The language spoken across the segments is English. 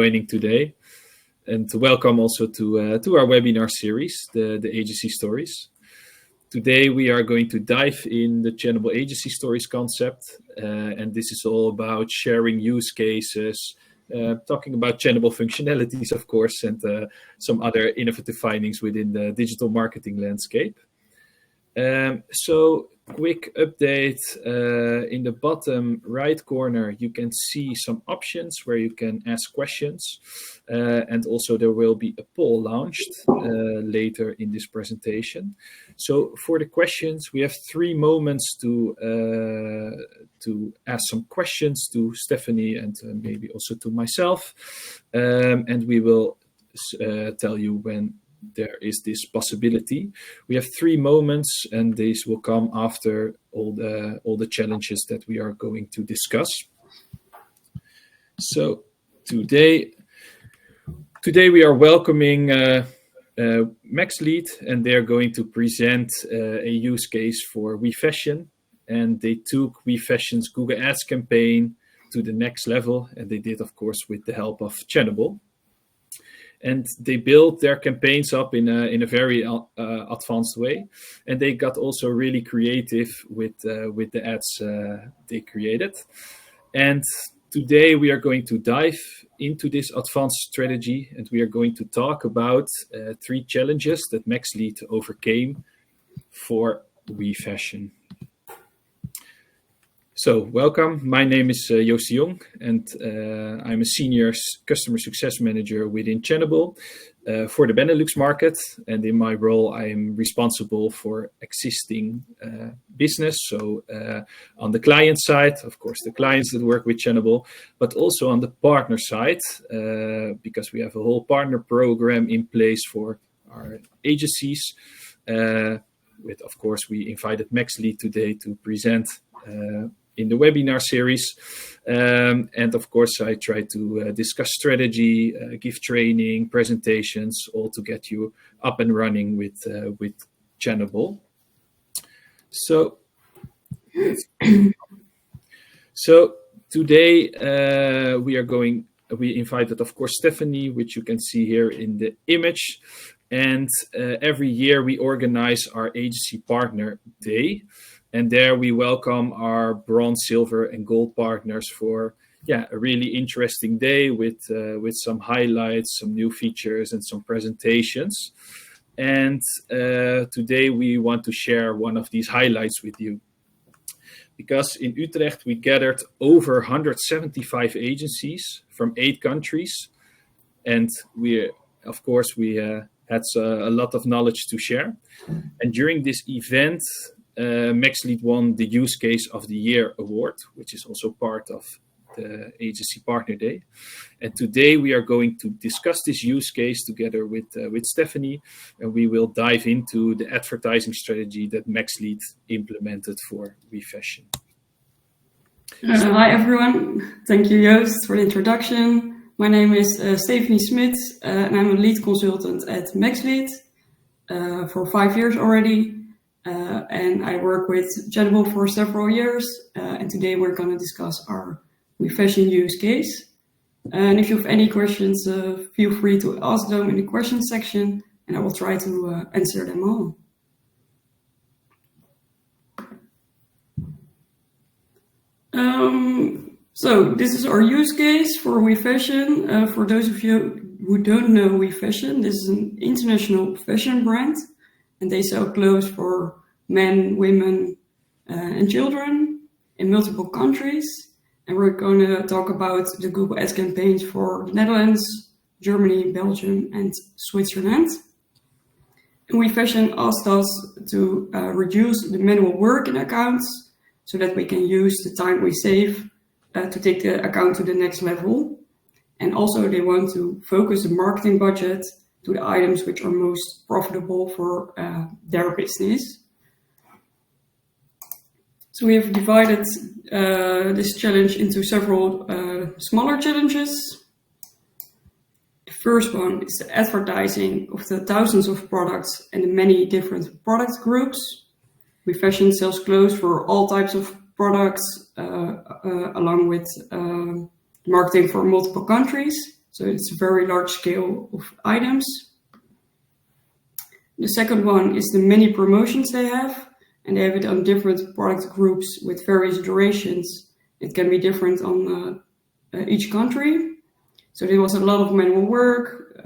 joining today, and welcome also to our webinar series, the Agency Stories. Today we are going to dive in the Channable Agency Stories concept, and this is all about sharing use cases, talking about Channable functionalities, of course, and some other innovative findings within the digital marketing landscape. So quick update, in the bottom right corner you can see some options where you can ask questions, and also there will be a poll launched later in this presentation. So for the questions, we have 3 moments to ask some questions to Stephanie and maybe also to myself, and we will tell you when there is this possibility. We have 3 moments, and these will come after all the challenges that we are going to discuss. So today we are welcoming Maxlead, and they're going to present a use case for WeFashion, and they took WeFashion's Google Ads campaign to the next level, and they did, of course, with the help of Channable. And they built their campaigns up in a very advanced way, and they got also really creative with the ads they created. And today we are going to dive into this advanced strategy, and we are going to talk about 3 challenges that Maxlead overcame for WeFashion. So welcome, my name is Joost, and I'm a senior customer success manager within Channable for the Benelux market. And in my role, I am responsible for existing business. So on the client side, of course, the clients that work with Channable, but also on the partner side, because we have a whole partner program in place for our agencies. With, of course, we invited Maxlead today to present in the webinar series, and of course I try to discuss strategy, give training, presentations, all to get you up and running with Channable. So today we invited, of course, Stephanie, which you can see here in the image, and every year we organize our agency partner day. And there we welcome our bronze, silver, and gold partners for a really interesting day with some highlights, some new features, and some presentations. And today we want to share one of these highlights with you. Because in Utrecht we gathered over 175 agencies from 8 countries, and we had a lot of knowledge to share. And during this event, Maxlead won the Use Case of the Year award, which is also part of the Agency Partner Day. And today we are going to discuss this use case together with Stephanie, and we will dive into the advertising strategy that Maxlead implemented for WeFashion. Hi everyone, thank you Joost for the introduction. My name is Stephanie Smits, and I'm a lead consultant at Maxlead for 5 years already. And I work with Channable for several years, and today we're going to discuss our WeFashion use case. And if you have any questions, feel free to ask them in the question section, and I will try to answer them all. So this is our use case for WeFashion. For those of you who don't know WeFashion, this is an international fashion brand. And they sell clothes for men, women, and children in multiple countries. And we're going to talk about the Google Ads campaigns for the Netherlands, Germany, Belgium, and Switzerland. And WeFashion asked us to reduce the manual work in accounts so that we can use the time we save to take the account to the next level. And also they want to focus the marketing budget to the items which are most profitable for their business. So we have divided this challenge into several smaller challenges. The first one is the advertising of the thousands of products and the many different product groups. WeFashion sells clothes for all types of products, along with marketing for multiple countries. So it's a very large scale of items. The second one is the many promotions they have, and they have it on different product groups with various durations. It can be different on each country. So there was a lot of manual work.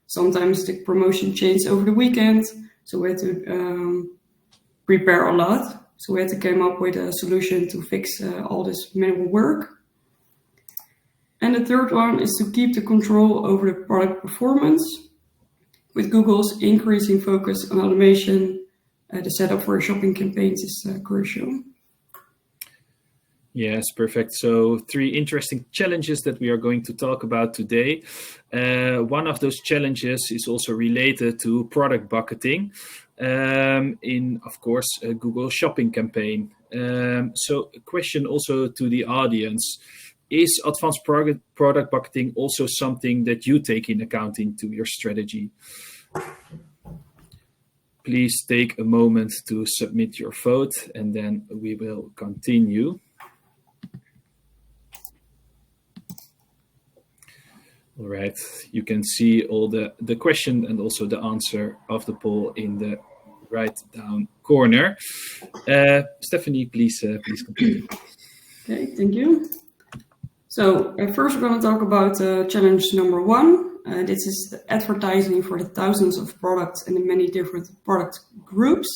Sometimes the promotion changed over the weekend, so we had to prepare a lot. So we had to come up with a solution to fix all this manual work. And the third one is to keep the control over the product performance. With Google's increasing focus on automation, the setup for shopping campaigns is crucial. Yes, perfect. So 3 interesting challenges that we are going to talk about today. One of those challenges is also related to product bucketing in, of course, a Google shopping campaign. So a question also to the audience. Is advanced product bucketing also something that you take in account into your strategy? Please take a moment to submit your vote, and then we will continue. All right, you can see all the question and also the answer of the poll in the right down corner. Stephanie, please continue. Okay, thank you. So first we're going to talk about challenge number 1. This is the advertising for the thousands of products and the many different product groups.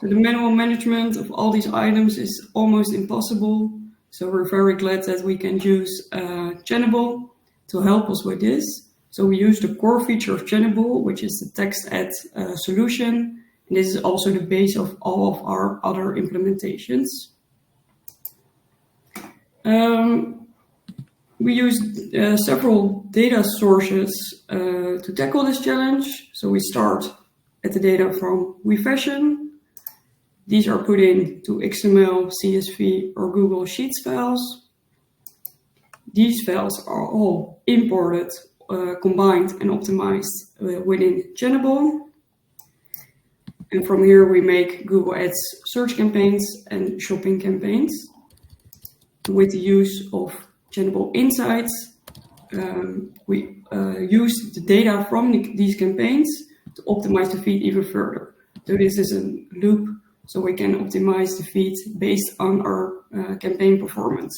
So the manual management of all these items is almost impossible. So we're very glad that we can use Channable to help us with this. So we use the core feature of Channable, which is the text ad solution. And this is also the base of all of our other implementations. We used several data sources to tackle this challenge. So we start at the data from WeFashion. These are put into XML, CSV, or Google Sheets files. These files are all imported, combined, and optimized within Channable. And from here we make Google Ads search campaigns and shopping campaigns. With the use of Channable Insights, we use the data from these campaigns to optimize the feed even further. So this is a loop, so we can optimize the feed based on our campaign performance.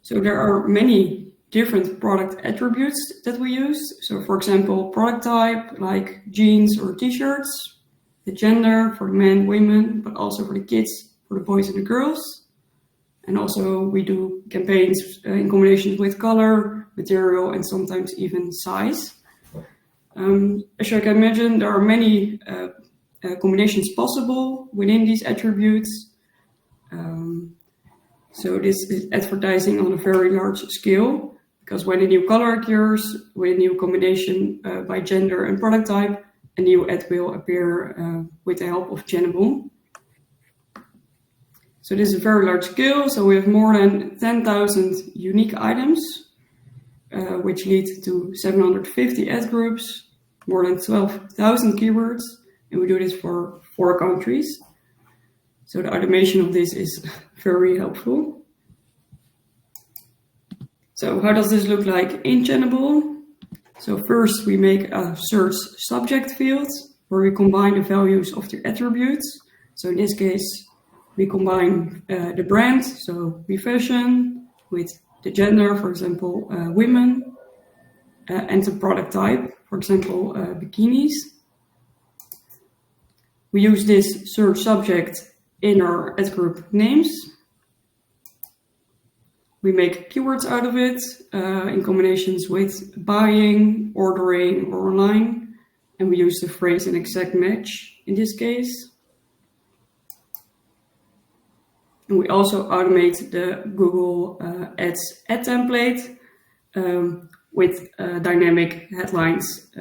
So there are many different product attributes that we use. So for example, product type like jeans or t-shirts, the gender for men, women, but also for the kids, for the boys and the girls. And also we do campaigns in combination with color, material, and sometimes even size. As you can imagine, there are many combinations possible within these attributes. So this is advertising on a very large scale, because when a new color occurs with a new combination by gender and product type, a new ad will appear with the help of Channable. So this is a very large scale. So we have more than 10,000 unique items, which lead to 750 ad groups, more than 12,000 keywords, and we do this for 4 countries. So the automation of this is very helpful. So how does this look like in Channable? So first we make a search subject field where we combine the values of the attributes. So in this case, we combine the brand, so WeFashion, with the gender, for example, women, and the product type, for example, bikinis. We use this search subject in our ad group names. We make keywords out of it in combinations with buying, ordering, or online. And we use the phrase an exact match in this case. And we also automate the Google Ads ad template with dynamic headlines,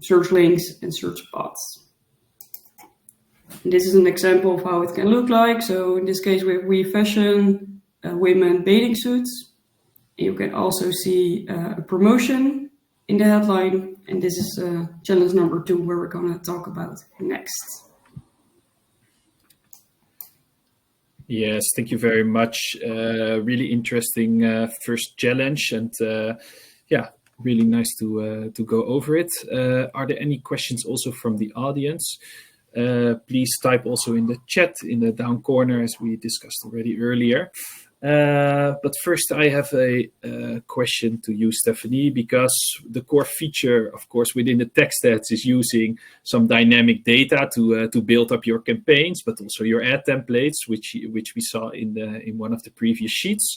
search links, and search paths. And this is an example of how it can look like. So in this case, we have WeFashion, women bathing suits. You can also see a promotion in the headline. And this is challenge number 2, where we're going to talk about next. Yes, thank you very much. Really interesting first challenge, and yeah, really nice to go over it. Are there any questions also from the audience? Please type also in the chat in the down corner, as we discussed already earlier. But first, I have a question to you, Stephanie, because the core feature, of course, within the text ads is using some dynamic data to build up your campaigns, but also your ad templates, which we saw in one of the previous sheets.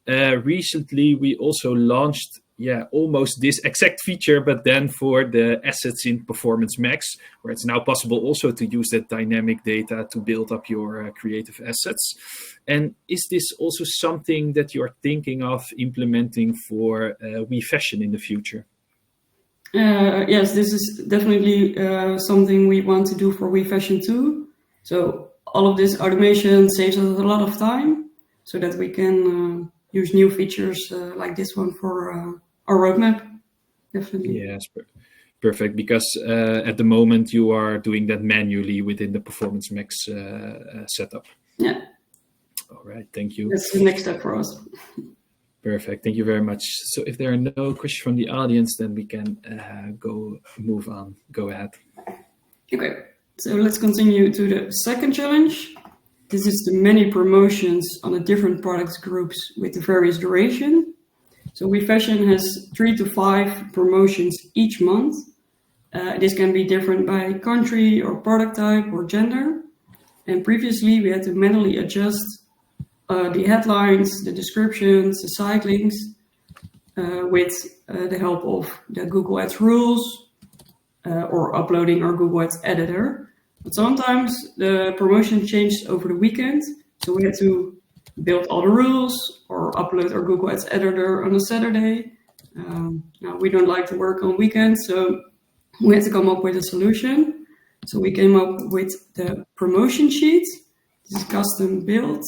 Recently, we also launched almost this exact feature, but then for the assets in Performance Max, where it's now possible also to use that dynamic data to build up your creative assets. And is this also something that you're thinking of implementing for WeFashion in the future? Yes, this is definitely something we want to do for WeFashion too. So all of this automation saves us a lot of time so that we can use new features like this one for our roadmap. Definitely. Yes, perfect. Because at the moment you are doing that manually within the Performance Max setup. Yeah. All right, thank you. That's the next step for us. Perfect, thank you very much. So if there are no questions from the audience, then we can move on. Go ahead. Okay, so let's continue to the second challenge. This is the many promotions on the different product groups with the various duration. So WeFashion has 3 to 5 promotions each month. This can be different by country or product type or gender. And previously we had to manually adjust the headlines, the descriptions, the site links with the help of the Google Ads rules or uploading our Google Ads editor. But sometimes the promotion changed over the weekend, so we had to build all the rules or upload our Google Ads editor on a Saturday. Now we don't like to work on weekends, so we had to come up with a solution. So we came up with the promotion sheet. This is custom built.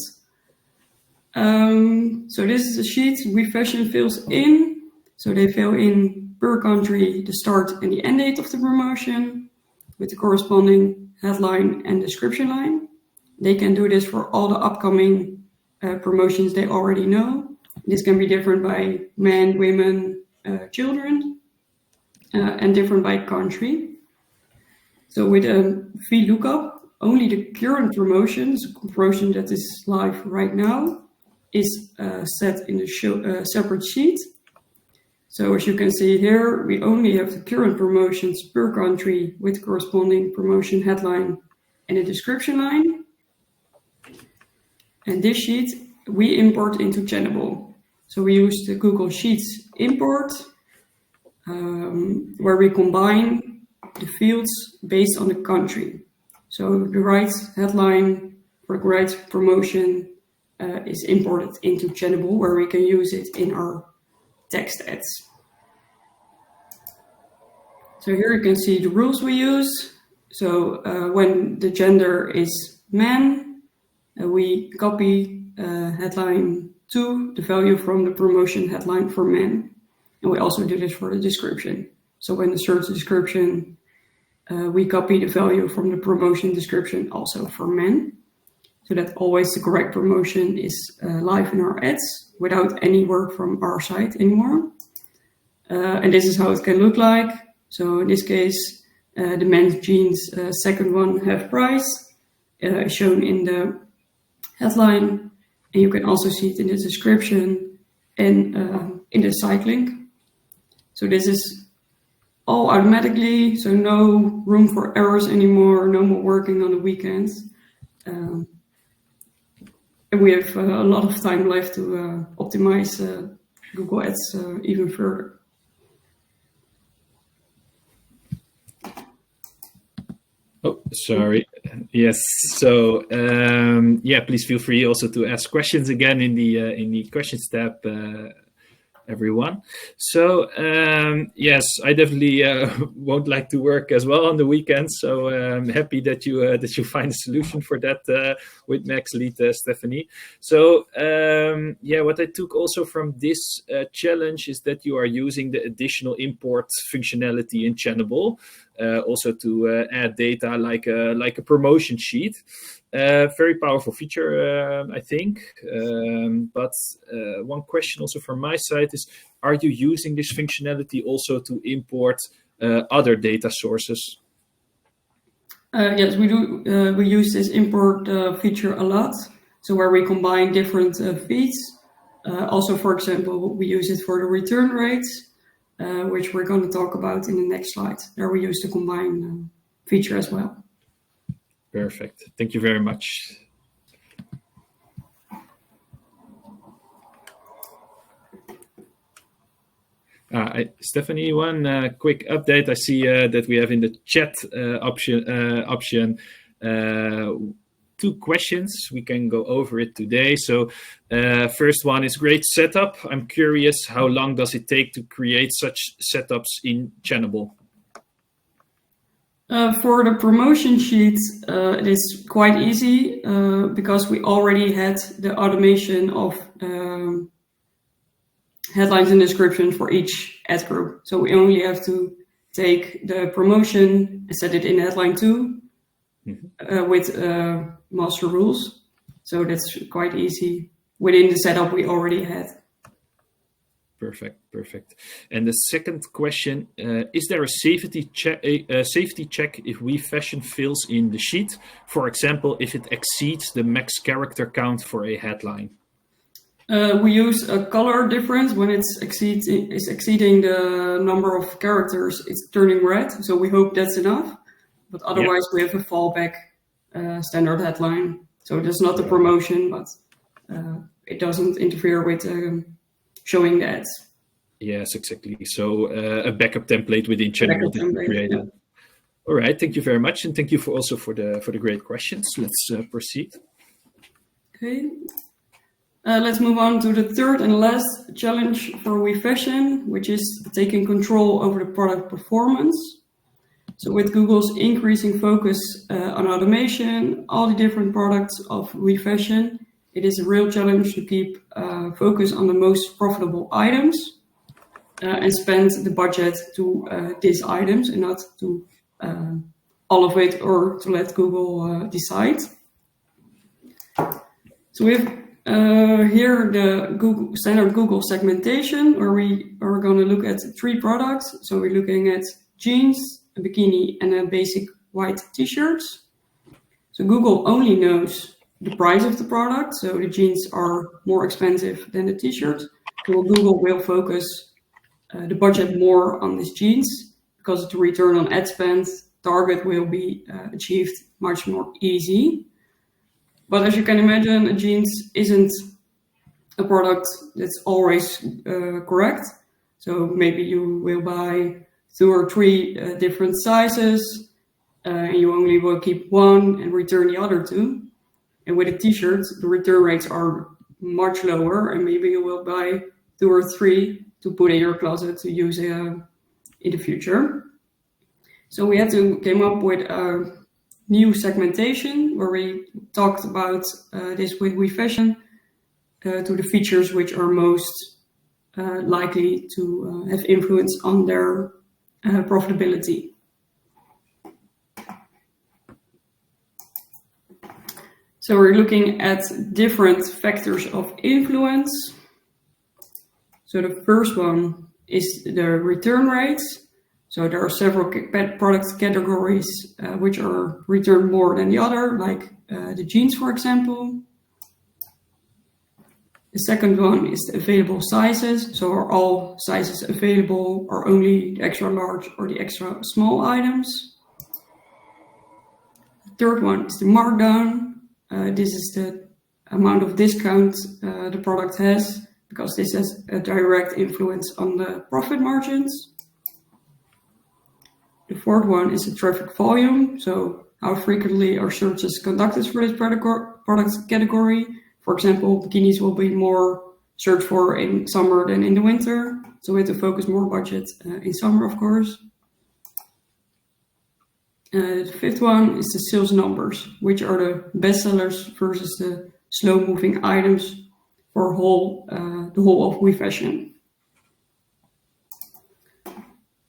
So this is a sheet WeFashion fills in. So they fill in per country the start and the end date of the promotion with the corresponding headline and description line. They can do this for all the upcoming promotions they already know. This can be different by men, women, children, and different by country. So with a VLOOKUP, only the current promotions, promotion that is live right now, is set in a separate sheet. So as you can see here, we only have the current promotions per country with corresponding promotion headline and a description line. And this sheet we import into Channable. So we use the Google Sheets import, where we combine the fields based on the country. So the right headline for the right promotion is imported into Channable, where we can use it in our text ads. So here you can see the rules we use. So when the gender is man, we copy headline 2, the value from the promotion headline for men. And we also do this for the description. So when the search description, we copy the value from the promotion description also for men. So that always the correct promotion is live in our ads without any work from our side anymore. And this is how it can look like. So in this case, the men's jeans second one half price is shown in the headline. And you can also see it in the description and in the site link. So this is all automatically, so no room for errors anymore, no more working on the weekends. And we have a lot of time left to optimize Google Ads even further. Oh, sorry. Yes. So please feel free also to ask questions again in the questions tab, everyone. So yes, I definitely won't like to work as well on the weekends. So I'm happy that you find a solution for that with Maxlead, Stephanie. So what I took also from this challenge is that you are using the additional import functionality in Channable. also to add data like a promotion sheet. Very powerful feature, I think. But one question also from my side is, are you using this functionality also to import other data sources? Yes, we do. We use this import feature a lot. So where we combine different feeds. Also, for example, we use it for the return rates, which we're going to talk about in the next slide. There we use the combine feature as well. Perfect. Thank you very much. Stephanie, one quick update. I see that we have in the chat option 2 questions. We can go over it today. So first one is great setup. I'm curious, how long does it take to create such setups in Channable? For the promotion sheet, it is quite easy because we already had the automation of headlines and descriptions for each ad group. So we only have to take the promotion and set it in headline 2 with master rules. So that's quite easy within the setup we already had. Perfect. And the second question, is there a safety check if WeFashion fills in the sheet? For example, if it exceeds the max character count for a headline? We use a color difference when it's exceeding the number of characters. It's turning red, so we hope that's enough. But otherwise, we have a fallback standard headline. So that's not the promotion, but it doesn't interfere with showing the ads. Yes, exactly. So a backup template within Channable that we created. Yeah. All right, thank you very much, and thank you also for the great questions. Let's proceed. Okay. Let's move on to the third and last challenge for WeFashion, which is taking control over the product performance. So with Google's increasing focus on automation, all the different products of WeFashion, it is a real challenge to keep focus on the most profitable items and spend the budget to these items and not to all of it or to let Google decide. So we have here the standard Google segmentation, where we are going to look at 3 products. So we're looking at jeans, a bikini, and a basic white t-shirts. So Google only knows the price of the product. So the jeans are more expensive than the t-shirts. So Google will focus the budget more on these jeans because the return on ad spend target will be achieved much more easy. But as you can imagine, a jeans isn't a product that's always correct. So maybe you will buy 2 or 3 different sizes, and you only will keep one and return the other 2. And with a t-shirt, the return rates are much lower, and maybe you will buy 2 or 3 to put in your closet to use in the future. So we had to come up with a new segmentation where we talked about this with WeFashion to the features which are most likely to have influence on their profitability. So we're looking at different factors of influence. So the first one is the return rates. So there are several product categories which are returned more than the other, like the jeans, for example. The second one is the available sizes. So are all sizes available, or only the extra large or the extra small items? The third one is the markdown. This is the amount of discount the product has, because this has a direct influence on the profit margins. The fourth one is the traffic volume. So how frequently are searches conducted for this product category? For example, bikinis will be more searched for in summer than in the winter. So we have to focus more budget in summer, of course. The fifth one is the sales numbers, which are the best sellers versus the slow moving items for the whole of WeFashion.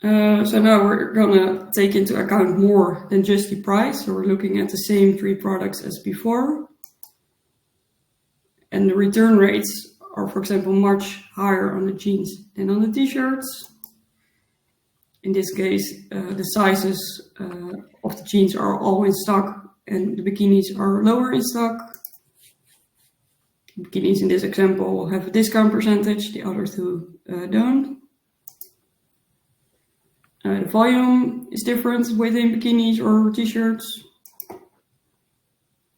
So now we're gonna take into account more than just the price. So we're looking at the same 3 products as before. And the return rates are, for example, much higher on the jeans than on the t-shirts. In this case, the sizes of the jeans are all in stock and the bikinis are lower in stock. Bikinis in this example have a discount percentage, the other 2 don't. The volume is different within bikinis or t-shirts.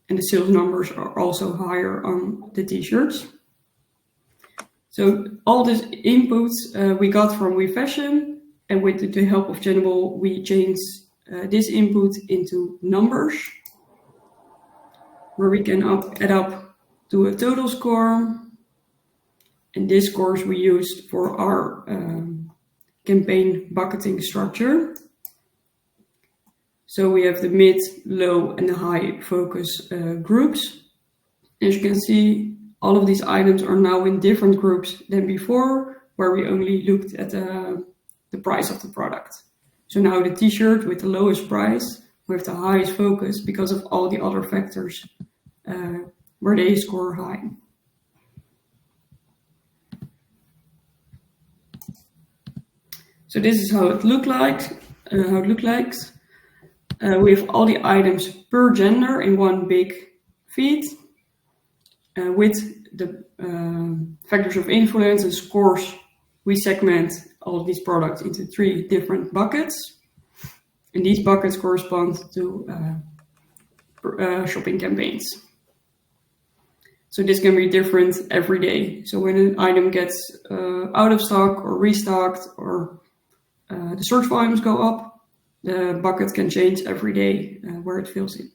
And the sales numbers are also higher on the t-shirts. So all this inputs we got from WeFashion, and with the help of Channable, we changed this input into numbers, where we can add up to a total score. And this scores we used for our campaign bucketing structure. So we have the mid, low, and the high focus groups. As you can see, all of these items are now in different groups than before, where we only looked at the price of the product. So now the t-shirt with the lowest price with the highest focus because of all the other factors where they score high. So this is how it looks like. We have all the items per gender in one big feed. With the factors of influence and scores, we segment all of these products into 3 different buckets. And these buckets correspond to shopping campaigns. So this can be different every day. So when an item gets out of stock or restocked, or the search volumes go up, the bucket can change every day where it fills in.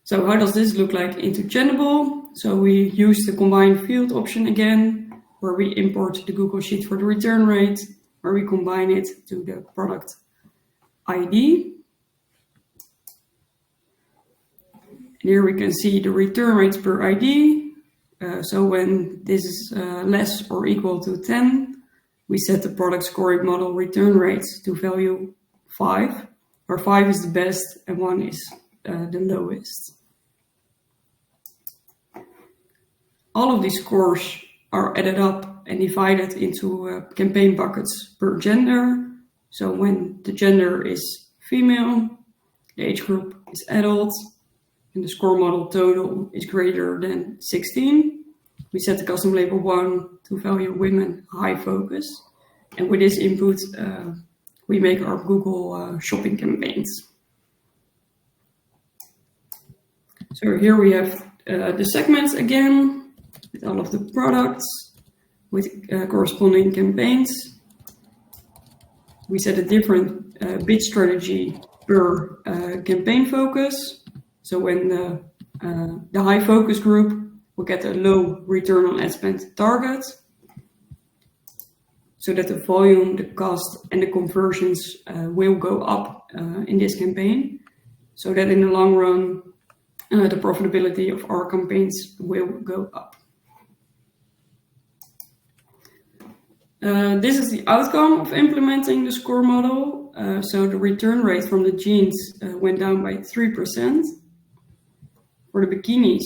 So how does this look like into Channable? So we use the combine field option again, where we import the Google Sheet for the return rate, where we combine it to the product ID. And here we can see the return rates per ID. So when this is less or equal to 10, we set the product scoring model return rates to value 5, where 5 is the best and 1 is the lowest. All of these scores are added up and divided into campaign buckets per gender. So when the gender is female, the age group is adult, and the score model total is greater than 16. We set the custom label 1 to value women high focus. And with this input, we make our Google shopping campaigns. So here we have the segments again, with all of the products, with corresponding campaigns. We set a different bid strategy per campaign focus. So when the high focus group will get a low return on ad spend target, so that the volume, the cost, and the conversions will go up in this campaign, so that in the long run, the profitability of our campaigns will go up. This is the outcome of implementing the score model. So the return rate from the jeans went down by 3%. For the bikinis,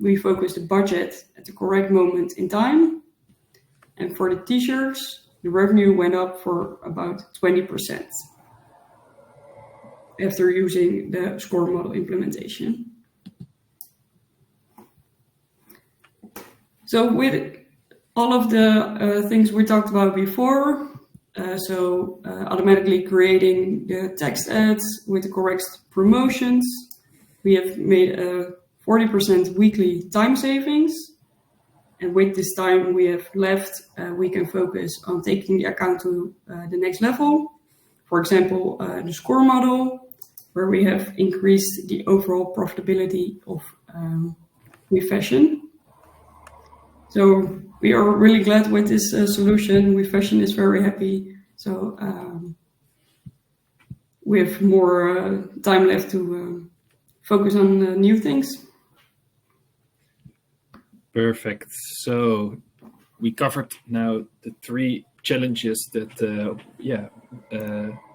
we focused the budget at the correct moment in time. And for the t-shirts, the revenue went up for about 20% after using the score model implementation. So with all of the things we talked about before, automatically creating the text ads with the correct promotions, we have made a 40% weekly time savings. And with this time we have left, we can focus on taking the account to the next level. For example, the score model, where we have increased the overall profitability of WeFashion. So we are really glad with this solution. WeFashion is very happy. So we have more time left to focus on new things. Perfect. So we covered now the 3 challenges that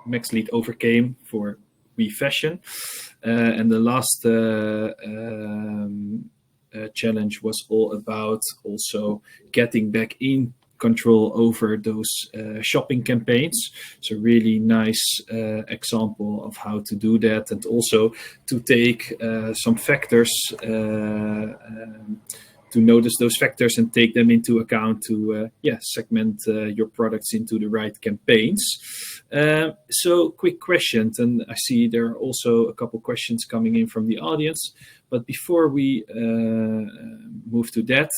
Maxlead overcame for WeFashion, and the last challenge was all about also getting back in control over those shopping campaigns. So really nice example of how to do that, and also to take some factors, to notice those factors and take them into account to segment your products into the right campaigns. So quick questions, and I see there are also a couple questions coming in from the audience. But before we move to that,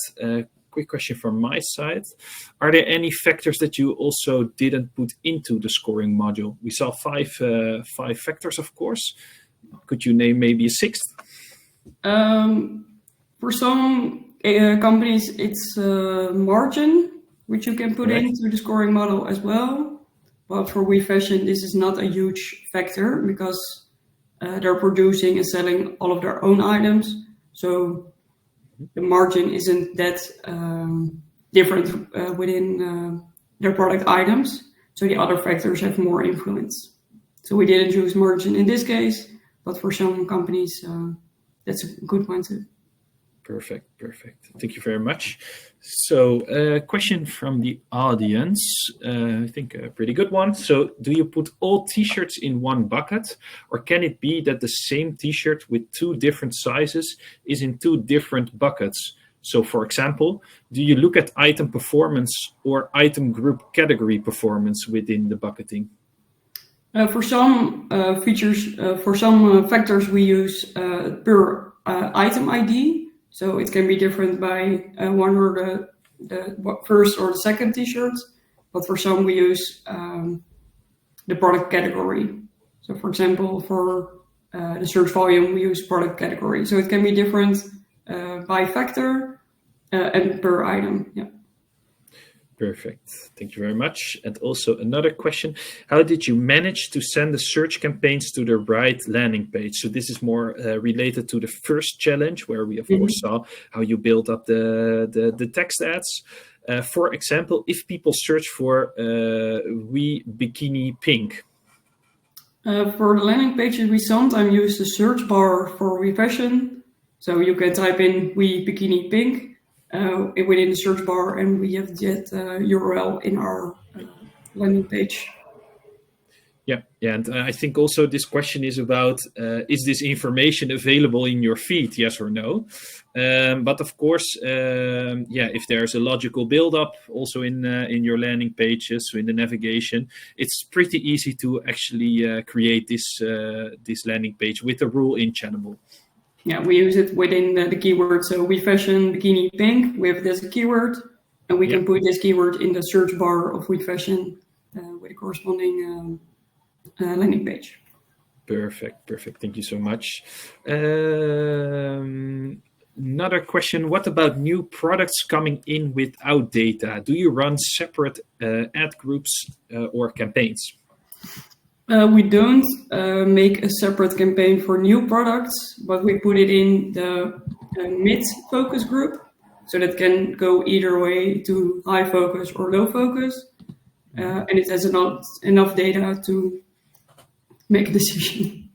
quick question from my side. Are there any factors that you also didn't put into the scoring module? We saw five factors, of course. Could you name maybe a 6th? For some companies, it's margin, which you can put into the scoring model as well. But for WeFashion, this is not a huge factor because they're producing and selling all of their own items. So the margin isn't that different within their product items. So the other factors have more influence. So we didn't use margin in this case, but for some companies, that's a good one too. Perfect. Thank you very much. So a question from the audience, I think a pretty good one. So do you put all t-shirts in one bucket, or can it be that the same t-shirt with 2 different sizes is in 2 different buckets? So for example, do you look at item performance or item group category performance within the bucketing? For some features, for some factors, we use per item ID. So it can be different by one or the first or the second t-shirt. But for some, we use the product category. So for example, for the search volume, we use product category. So it can be different by factor and per item. Yeah. Perfect. Thank you very much. And also another question, how did you manage to send the search campaigns to the right landing page? So this is more related to the first challenge, where we, of course, saw how you build up the text ads. For example, if people search for We Bikini Pink. For the landing pages, we sometimes use the search bar for WeFashion. So you can type in We Bikini Pink within the search bar, and we have that URL in our landing page. Yeah, and I think also this question is about, is this information available in your feed, yes or no? But of course, if there's a logical build-up also in your landing pages, so in the navigation, it's pretty easy to actually create this landing page with a rule in Channable. Yeah, we use it within the keyword. So WeFashion Bikini Pink, we have this keyword, and we can put this keyword in the search bar of WeFashion with a corresponding landing page. Perfect. Thank you so much. Another question, what about new products coming in without data? Do you run separate ad groups or campaigns? We don't make a separate campaign for new products, but we put it in the mid focus group. So that can go either way, to high focus or low focus. And it has enough data to make a decision.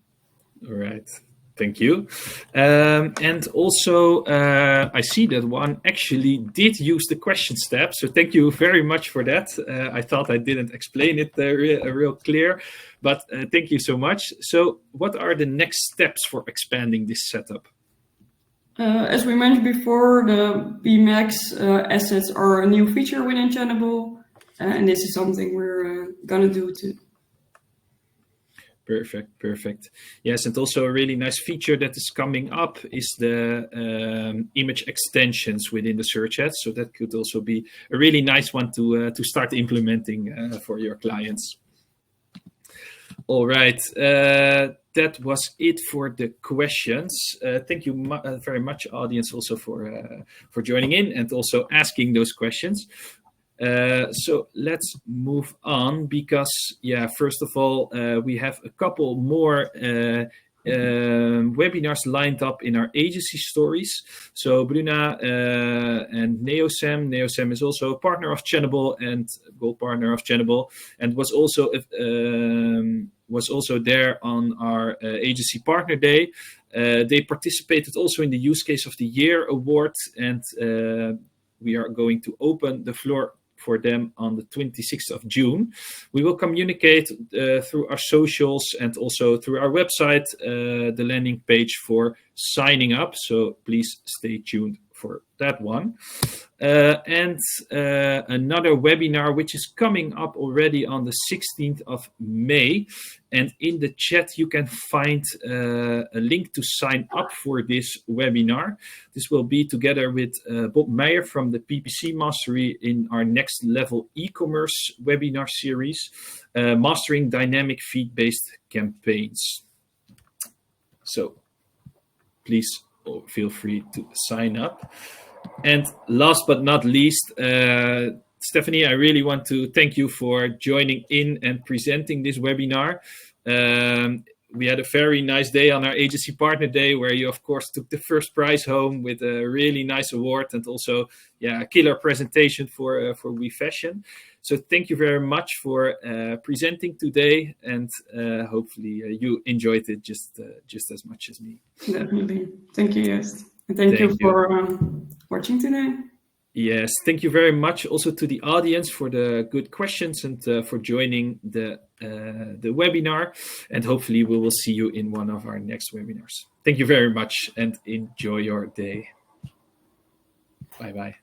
All right. Thank you. And also, I see that one actually did use the questions tab. So thank you very much for that. I thought I didn't explain it real clear, but thank you so much. So what are the next steps for expanding this setup? As we mentioned before, the BMax assets are a new feature within Channable, and this is something we're going to do too. Perfect. Yes, and also a really nice feature that is coming up is the image extensions within the search ads. So that could also be a really nice one to start implementing for your clients. All right, that was it for the questions. Thank you very much, audience, also for joining in and also asking those questions. So let's move on because, first of all, we have a couple more webinars lined up in our agency stories. So Bruna and Neosam. Neosam is also a partner of Channable and gold partner of Channable, and was also there on our agency partner day. They participated also in the Use Case of the Year award, and we are going to open the floor for them on the 26th of June. We will communicate through our socials and also through our website, the landing page for signing up. So please stay tuned for that one. And another webinar, which is coming up already on the 16th of May. And in the chat, you can find a link to sign up for this webinar. This will be together with Bob Meijer from the PPC Mastery in our Next Level e-commerce webinar series, Mastering Dynamic Feed-Based Campaigns. So please feel free to sign up. And last but not least, Stephanie, I really want to thank you for joining in and presenting this webinar. We had a very nice day on our agency partner day, where you, of course, took the first prize home with a really nice award and also, a killer presentation for WeFashion. So thank you very much for presenting today, and hopefully you enjoyed it just as much as me. Definitely. Thank you, Joost. And thank you for watching today. Yes, thank you very much also to the audience for the good questions and for joining the webinar. And hopefully we will see you in one of our next webinars. Thank you very much and enjoy your day. Bye-bye.